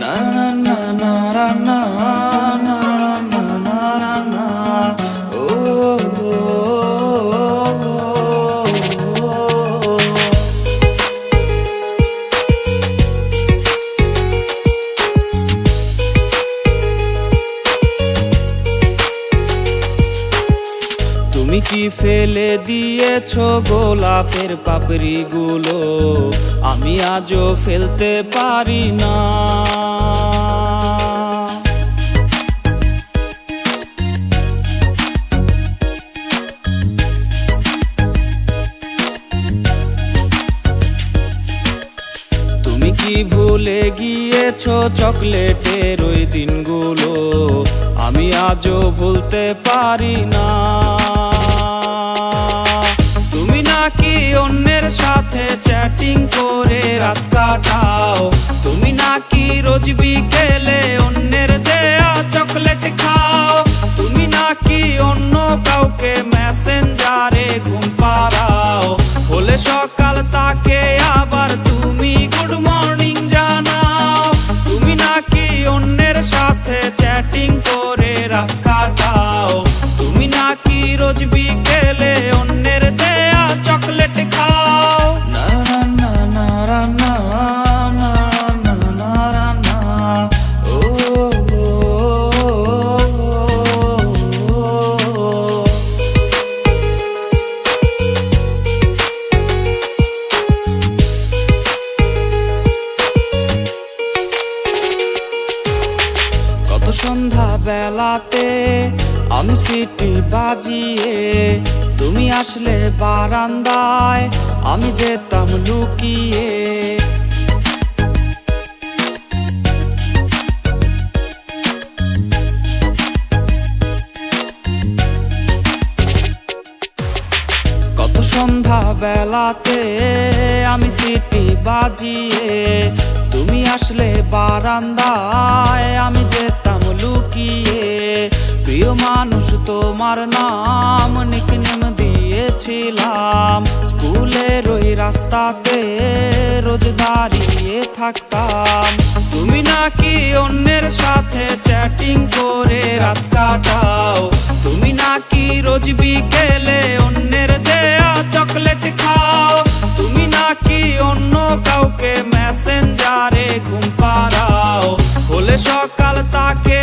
না না না না না না না না না না ও তুমি কি ফেলে দিয়েছো গোলাপের পাপড়ি গুলো, আমি আজও ফেলতে পারি না। তুমি কি ভুলে গিয়েছো চকলেটের ওই দিনগুলো, আমি আজও ভুলতে পারি না। তুমি নাকি অন্যের সাথে চ্যাটিং করে রাত কাটাও, তুমি নাকি রোজ বিকেলে অন্যের দেয়া চকলেট খাও, তুমি নাকি অন্য কাউকে মেসেঞ্জারে ঘুম পাড়াও, হলে সকাল তাকে আবার তুমি গুড মর্নিং জানাও। তুমি নাকি অন্যের সাথে চ্যাটিং করে রাত কাটাও, তুমি নাকি রোজ বিকেলে অন্যের দেয়া চকলেট খাও। না না না না না না না না না ও সন্ধ্যা বেলাতে আমি সিটি বাজিয়ে, তুমি আসলে বারান্দায় আমি যেতাম লুকিয়ে। কত সন্ধ্যা বেলাতে আমি সিটি বাজিয়ে, তুমি আসলে বারান্দায় আমি যেতাম লুকিয়ে। প্রিয় মানুষ তোমার নাম নিকনেম দিয়েছিলাম, স্কুলের ওই রাস্তাতে রোজ দাঁড়িয়ে থাকতাম। তুমি নাকি অন্যের সাথে চ্যাটিং করে রাত কাটাও, তুমি নাকি রোজ বিকেলে অন্যের দেয়া চকলেট খাও, তুমি নাকি অন্য কাউকে মেসেঞ্জারে ঘুম পাড়াও, হলে সকাল তাকে